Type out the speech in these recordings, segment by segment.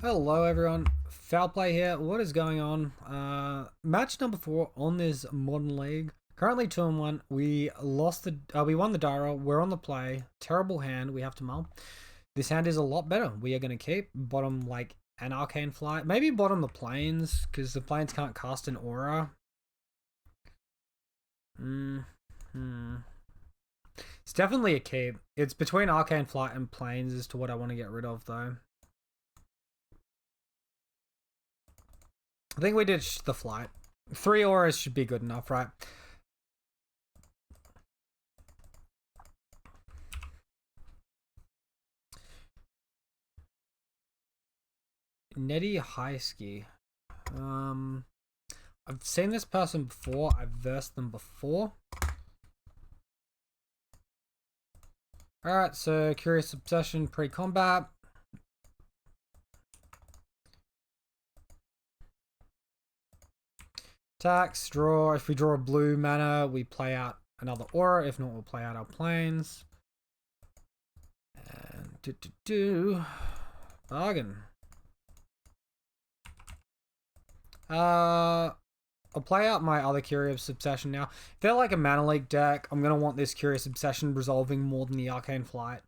Hello everyone, Foul Play here. What is going on? Match number 4 on this modern league. Currently 2-1. We won the Dara. We're on the play. Terrible hand. We have to mull. This hand is a lot better. We are going to keep bottom like an arcane flight. Maybe bottom the planes because the planes can't cast an aura. It's definitely a keep. It's between arcane flight and planes as to what I want to get rid of though. I think we did the flight. 3 auras should be good enough, right? Netty High Ski. I've seen this person before. I've versed them before. Alright, so Curious Obsession pre-combat. Attacks, draw. If we draw a blue mana, we play out another aura. If not, we'll play out our planes. And bargain. I'll play out my other Curious Obsession now. If they're like a Mana Leak deck, I'm going to want this Curious Obsession resolving more than the Arcane Flight.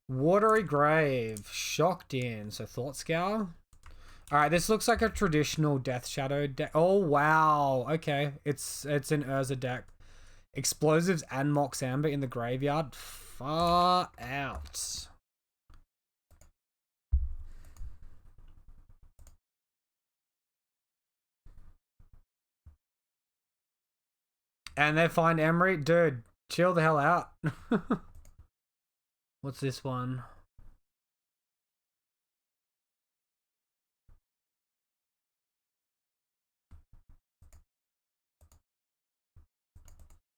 Watery Grave. Shocked in. So Thought Scour. Alright, this looks like a traditional Death Shadow deck. Oh, wow. Okay. It's an Urza deck. Explosives and Mox Amber in the graveyard. Far out. And they find Emery. Dude, chill the hell out. What's this one?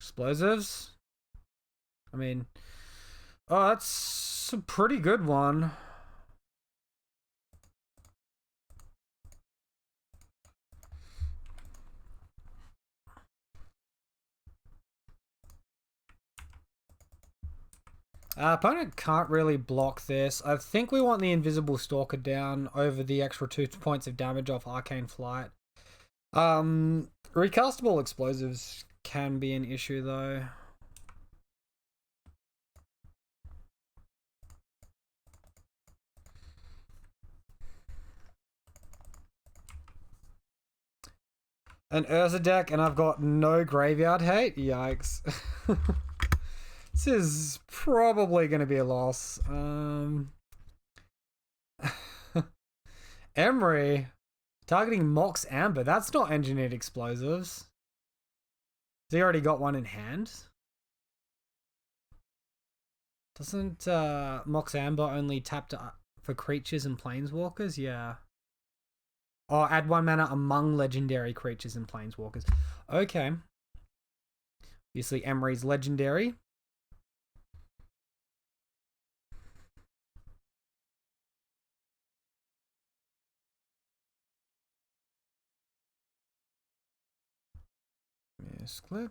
Explosives? I mean... Oh, that's a pretty good one. Opponent can't really block this. I think we want the Invisible Stalker down over the extra 2 points of damage off Arcane Flight. Recastable Explosives can be an issue though. An Urza deck and I've got no graveyard hate? Yikes. This is probably going to be a loss. Emery targeting Mox Amber. That's not engineered explosives. Has he already got one in hand? Doesn't Mox Amber only tap for creatures and planeswalkers? Yeah. Oh, add 1 mana among legendary creatures and planeswalkers. Okay. Obviously, Emery's legendary. Yes, click.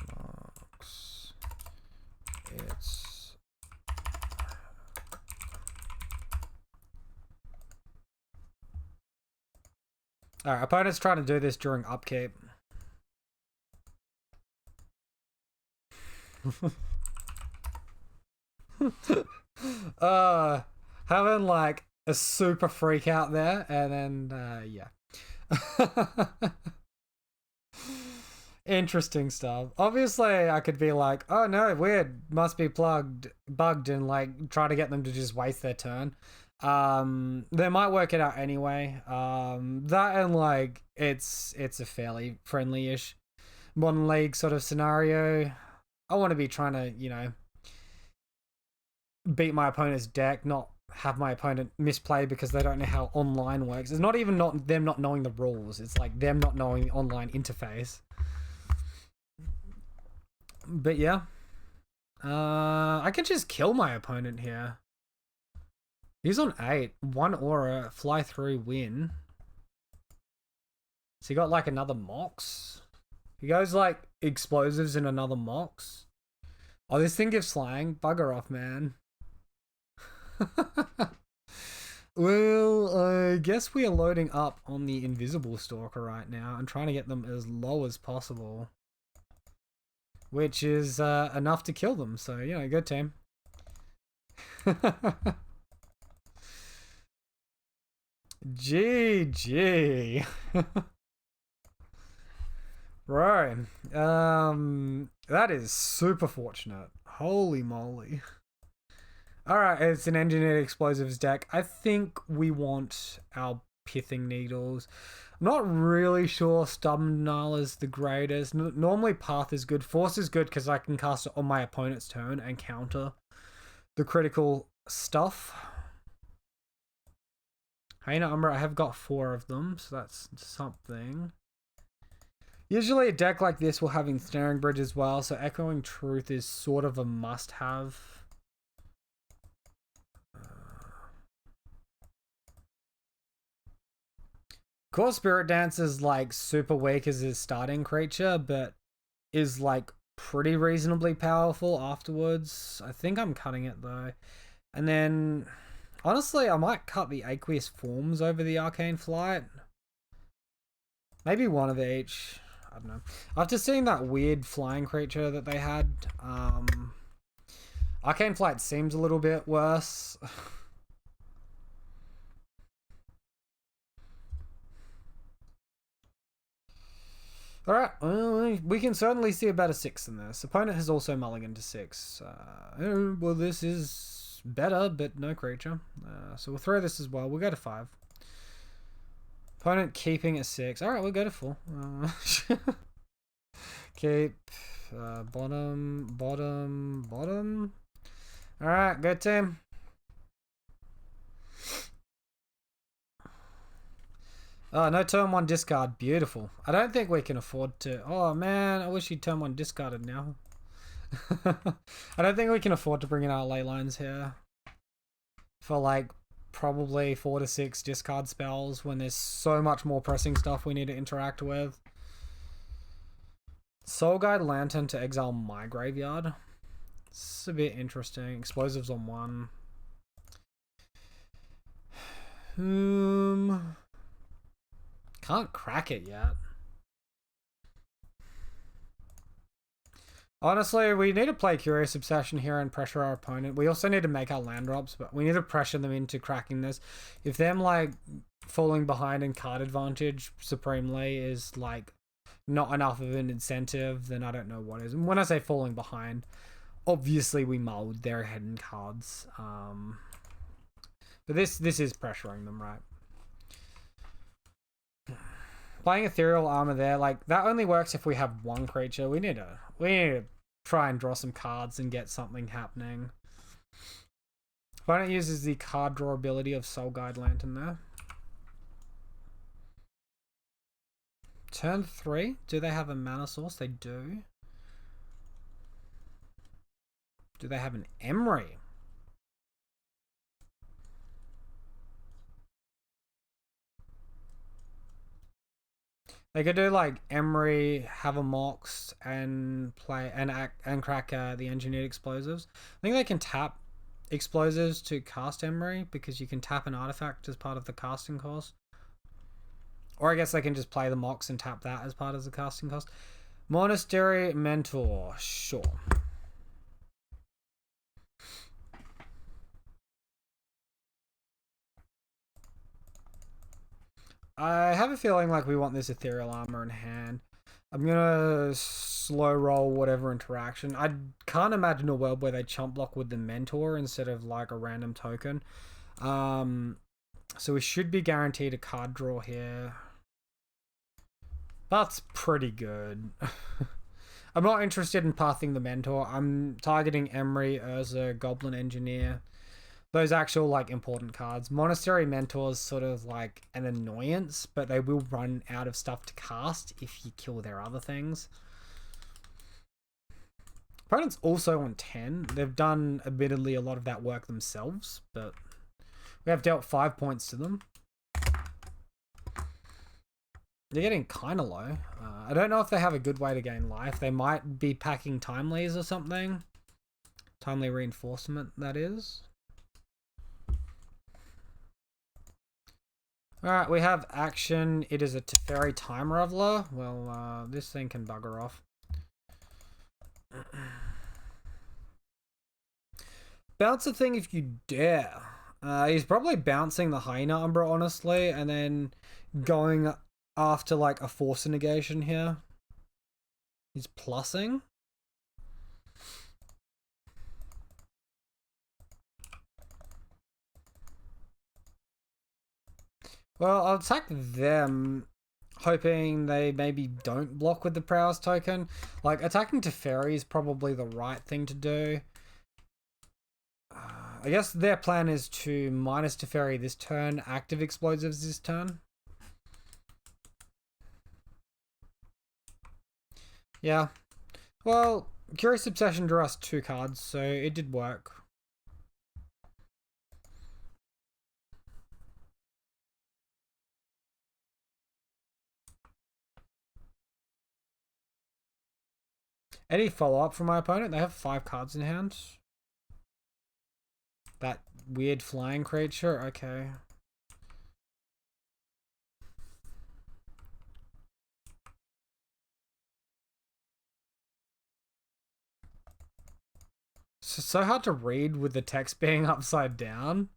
Box. It's alright, opponent's trying to do this during upkeep. Having like a super freak out there and then yeah. Interesting stuff. Obviously I could be like, oh no, weird, must be bugged and like try to get them to just waste their turn. They might work it out anyway. That and like it's a fairly friendly-ish modern league sort of scenario. I want to be trying to, you know, beat my opponent's deck, not have my opponent misplay because they don't know how online works. It's not even them not knowing the rules. It's like them not knowing the online interface. But yeah, I can just kill my opponent here. He's on 8. 1 aura, fly through, win. So he got like another Mox. He goes like explosives in another Mox. Oh, this thing gives slang. Bugger off, man. Well, I guess we are loading up on the Invisible Stalker right now and trying to get them as low as possible. Which is enough to kill them, so, you know, good team. GG. Bro, that is super fortunate. Holy moly. Alright, it's an engineered explosives deck. I think we want our pithing needles. I'm not really sure stubborn denial is the greatest. Normally path is good. Force is good because I can cast it on my opponent's turn and counter the critical stuff. Hey, no, I have got 4 of them, so that's something. Usually a deck like this will have Ensnaring Bridge as well, so Echoing Truth is sort of a must-have. Core Spirit Dance is like super weak as his starting creature, but is like pretty reasonably powerful afterwards. I think I'm cutting it though. And then, honestly, I might cut the Aqueous Forms over the Arcane Flight. Maybe one of each. I don't know. After seeing that weird flying creature that they had, Arcane Flight seems a little bit worse. Alright, well, we can certainly see about a 6 in this. Opponent has also mulliganed to 6. Well, this is better, but no creature. So we'll throw this as well. We'll go to 5. Opponent keeping a 6. Alright, we'll go to 4. Keep. Bottom. Alright, good team. Oh, no turn 1 discard. Beautiful. I don't think we can afford to... Oh, man. I wish he'd turn 1 discarded now. I don't think we can afford to bring in our ley lines here. For, like, probably 4 to 6 discard spells when there's so much more pressing stuff we need to interact with. Soul Guide Lantern to exile my graveyard. It's a bit interesting. Explosives on 1. Can't crack it yet. Honestly, we need to play Curious Obsession here and pressure our opponent. We also need to make our land drops, but we need to pressure them into cracking this. If them, like, falling behind in card advantage supremely is, like, not enough of an incentive, then I don't know what is. And when I say falling behind, obviously we mulled their head in cards. But this is pressuring them, right? Playing Ethereal Armor there, like, that only works if we have 1 creature. We need to try and draw some cards and get something happening. Opponent uses the card draw ability of Soul Guide Lantern there. Turn 3. Do they have a mana source? They do. Do they have an Emery? They could do like Emery, have a Mox, and play and crack the engineered explosives. I think they can tap explosives to cast Emery because you can tap an artifact as part of the casting cost. Or I guess they can just play the Mox and tap that as part of the casting cost. Monastery Mentor, sure. I have a feeling like we want this Ethereal Armor in hand. I'm gonna slow roll whatever interaction. I can't imagine a world where they chump block with the Mentor instead of like a random token. So we should be guaranteed a card draw here. That's pretty good. I'm not interested in pathing the Mentor. I'm targeting Emery, Urza, Goblin Engineer. Those actual, like, important cards. Monastery Mentor's sort of, like, an annoyance, but they will run out of stuff to cast if you kill their other things. Opponent's also on 10. They've done, admittedly, a lot of that work themselves, but we have dealt 5 points to them. They're getting kind of low. I don't know if they have a good way to gain life. They might be packing timelies or something. Timely reinforcement, that is. Alright, we have action. It is a Teferi Time Reveler. Well, this thing can bugger off. Bounce a thing if you dare. He's probably bouncing the Hyena Umbra, honestly, and then going after like a Force negation here. He's plussing. Well, I'll attack them, hoping they maybe don't block with the Prowess token. Like, attacking Teferi is probably the right thing to do. I guess their plan is to minus Teferi this turn, active explosives this turn. Yeah. Well, Curious Obsession drew us 2 cards, so it did work. Any follow-up from my opponent? They have 5 cards in hand. That weird flying creature? Okay. It's so hard to read with the text being upside down.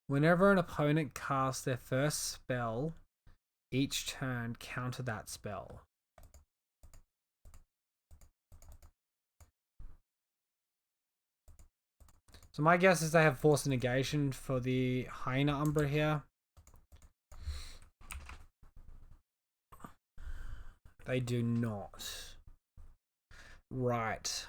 Whenever an opponent casts their first spell, each turn counter that spell. So my guess is they have Force Negation for the Hyena Umbra here. They do not. Right.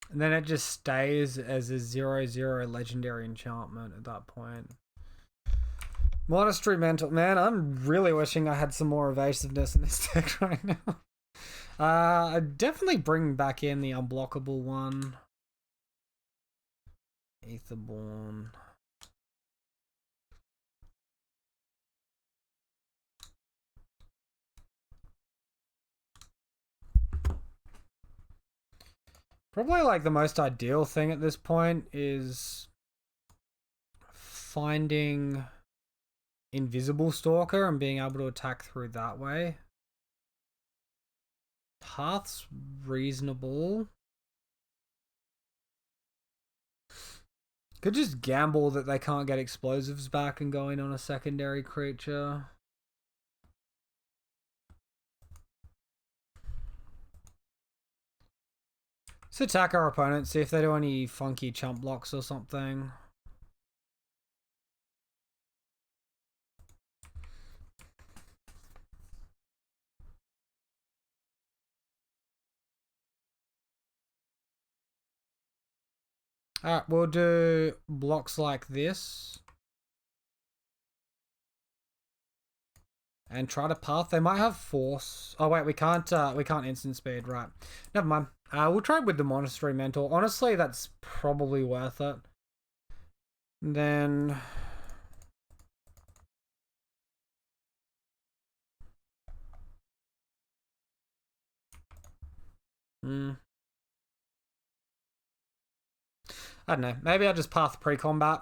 And then it just stays as a 0/0 legendary enchantment at that point. Monastery Mantle. Man, I'm really wishing I had some more evasiveness in this deck right now. I'd definitely bring back in the unblockable one. Aetherborn. Probably like the most ideal thing at this point is finding Invisible Stalker and being able to attack through that way. Path's reasonable. Could just gamble that they can't get explosives back and go in on a secondary creature. Let's attack our opponent, see if they do any funky chump blocks or something. Alright, we'll do blocks like this. And try to path. They might have force. Oh wait, we can't instant speed, right. Never mind. We'll try with the Monastery Mentor. Honestly, that's probably worth it. And then I don't know. Maybe I'll just path pre-combat.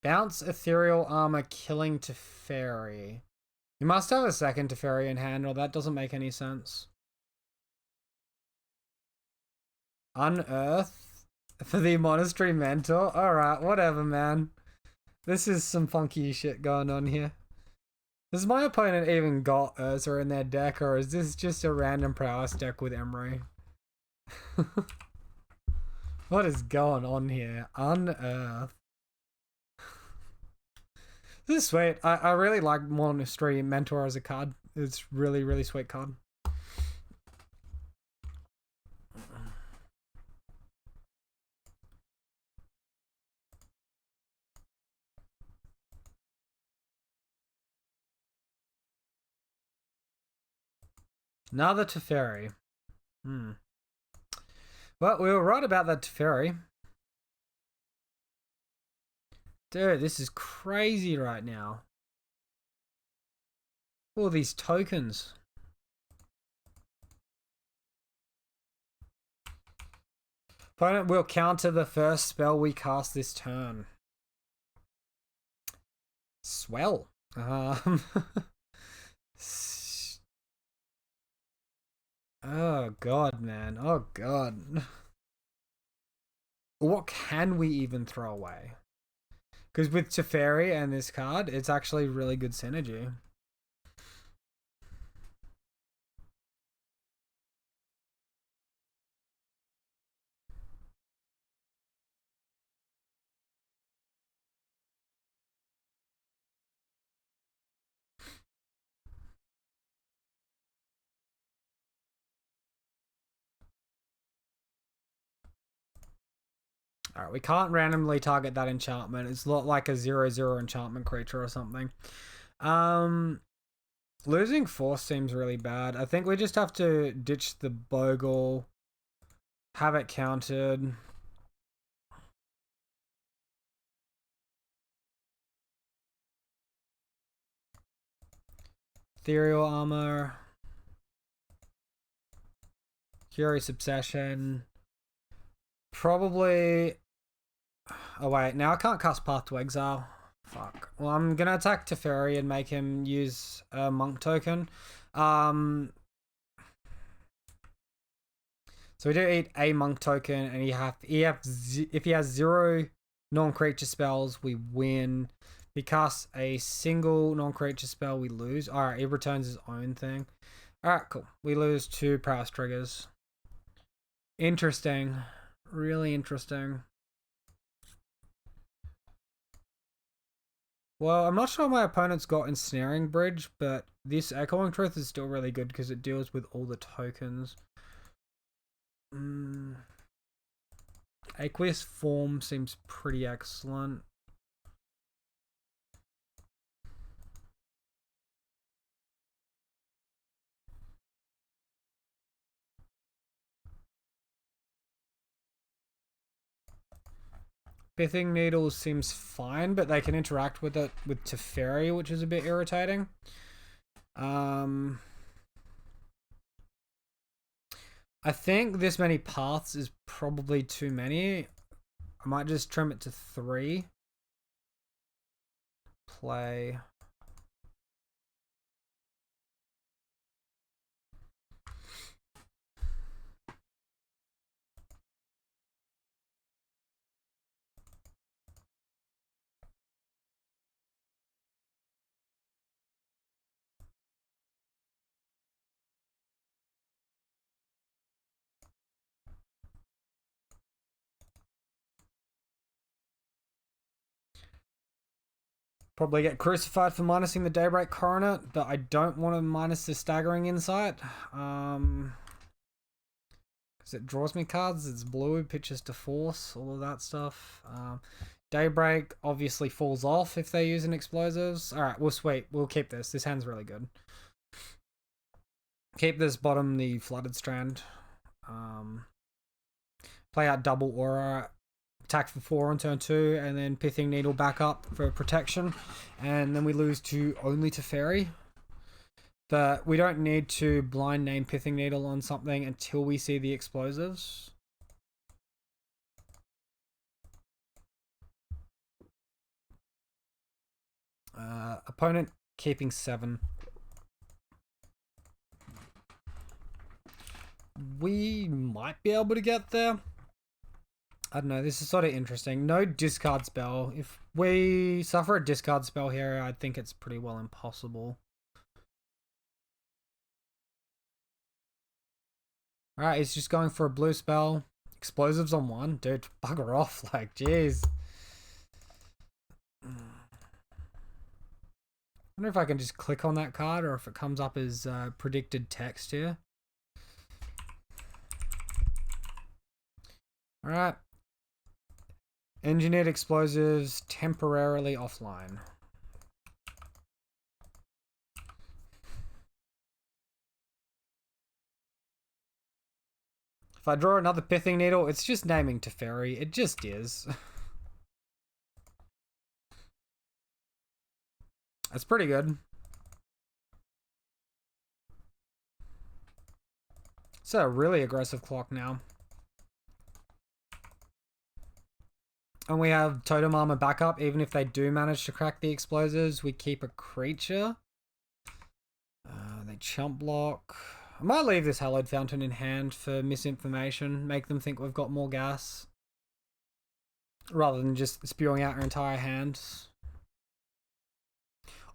Bounce Ethereal Armor, killing Teferi. You must have a second Teferi in hand, or that doesn't make any sense. Unearth for the Monastery Mentor? Alright, whatever, man. This is some funky shit going on here. Does my opponent even got Urza in their deck, or is this just a random prowess deck with Emery? What is going on here? Unearth. This is sweet. I really like Monastery Mentor as a card. It's really, really sweet card. Another Teferi. Well, we were right about that Teferi. Dude, this is crazy right now. All these tokens. Opponent will counter the first spell we cast this turn. Swell. Oh god, man. Oh god. What can we even throw away? Because with Teferi and this card, it's actually really good synergy. Alright, we can't randomly target that enchantment. It's not like a 0/0 enchantment creature or something. Losing Force seems really bad. I think we just have to ditch the Bogle, have it countered. Ethereal Armor. Curious Obsession. Probably... Oh wait, now I can't cast Path to Exile. Fuck. Well, I'm gonna attack Teferi and make him use a Monk token. So we do eat a Monk token, and if he has 0 non-creature spells, we win. If he casts a single non-creature spell, we lose. Alright, he returns his own thing. Alright, cool. We lose 2 prowess triggers. Interesting. Really interesting. Well, I'm not sure my opponent's got Ensnaring Bridge, but this Echoing Truth is still really good because it deals with all the tokens. Aqueous Form seems pretty excellent. Pithing Needles seems fine, but they can interact with it with Teferi, which is a bit irritating. I think this many paths is probably too many. I might just trim it to 3. Play. Probably get crucified for minusing the Daybreak Coronet, but I don't want to minus the Staggering Insight. Because it draws me cards, it's blue, pitches to Force, all of that stuff. Daybreak obviously falls off if they use an Explosives. Alright, we'll sweep. We'll keep this. This hand's really good. Keep this bottom, the Flooded Strand. Play out double Aura. Attack for 4 on turn 2, and then Pithing Needle back up for protection. And then we lose to only Teferi. But we don't need to blind name Pithing Needle on something until we see the Explosives. Opponent keeping 7. We might be able to get there. I don't know, this is sort of interesting. No discard spell. If we suffer a discard spell here, I think it's pretty well impossible. Alright, he's just going for a blue spell. Explosives on 1. Dude, bugger off. Like, jeez. I wonder if I can just click on that card or if it comes up as predicted text here. Alright. Engineered Explosives temporarily offline. If I draw another Pithing Needle, it's just naming Teferi. It just is. That's pretty good. It's a really aggressive clock now. And we have Totem Armor backup. Even if they do manage to crack the explosives, we keep a creature. They chump block. I might leave this Hallowed Fountain in hand for misinformation. Make them think we've got more gas. Rather than just spewing out our entire hand.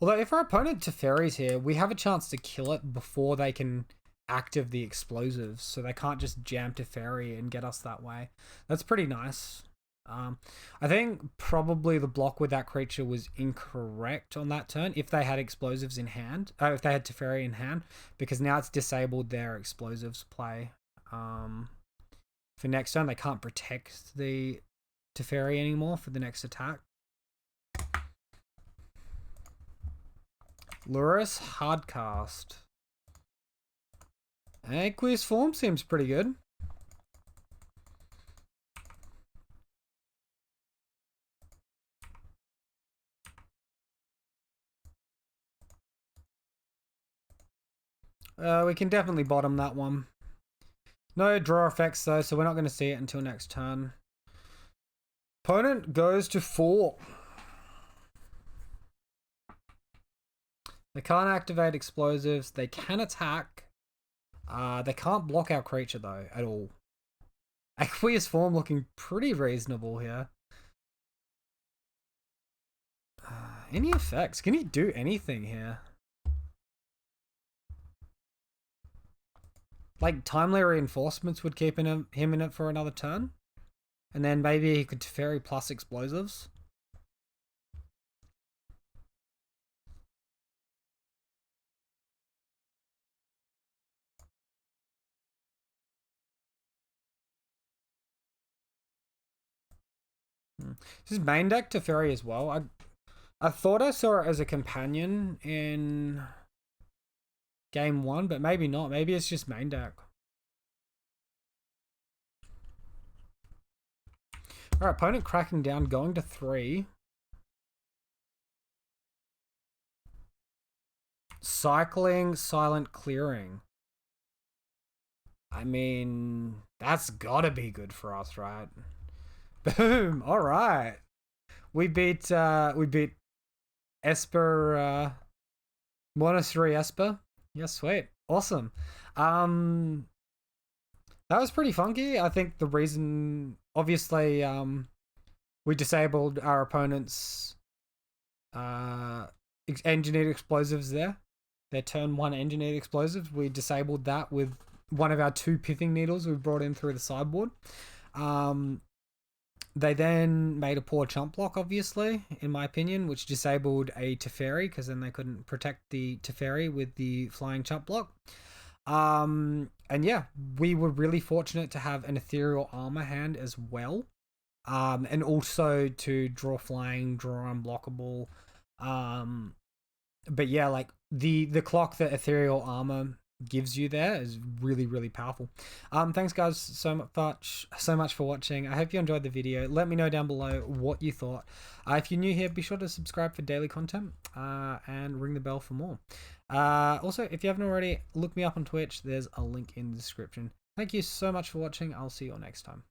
Although if our opponent Teferi's here, we have a chance to kill it before they can active the explosives. So they can't just jam Teferi and get us that way. That's pretty nice. I think probably the block with that creature was incorrect on that turn if they had explosives in hand. If they had Teferi in hand, because now it's disabled their explosives play. For next turn, they can't protect the Teferi anymore for the next attack. Lurrus Hardcast. Aqueous Form seems pretty good. We can definitely bottom that one. No draw effects though, so we're not going to see it until next turn. Opponent goes to 4. They can't activate explosives. They can attack. They can't block our creature though, at all. Aqueous Form looking pretty reasonable here. Any effects? Can he do anything here? Like, Timely Reinforcements would keep him in it for another turn. And then maybe he could Teferi plus explosives. This is main deck Teferi as well. I thought I saw it as a companion in game 1, but maybe not. Maybe it's just main deck. Alright, opponent cracking down, going to 3. Cycling, Silent Clearing. I mean, that's gotta be good for us, right? Boom! Alright. We beat Esper, Monastery Esper. Yeah, sweet. Awesome. That was pretty funky. I think the reason, obviously, we disabled our opponent's engineered explosives there. Their turn 1 engineered explosives. We disabled that with one of our 2 Pithing Needles we brought in through the sideboard. They then made a poor chump block, obviously, in my opinion, which disabled a Teferi, because then they couldn't protect the Teferi with the flying chump block. And yeah, we were really fortunate to have an Ethereal Armor hand as well. And also to draw flying, draw unblockable. But yeah, like the clock that Ethereal Armor gives you there is really, really powerful. Thanks guys so much for watching. I hope you enjoyed the video. Let me know down below what you thought. If you're new here, be sure to subscribe for daily content and ring the bell for more. Also, if you haven't already, look me up on Twitch. There's a link in the description. Thank you so much for watching. I'll see you all next time.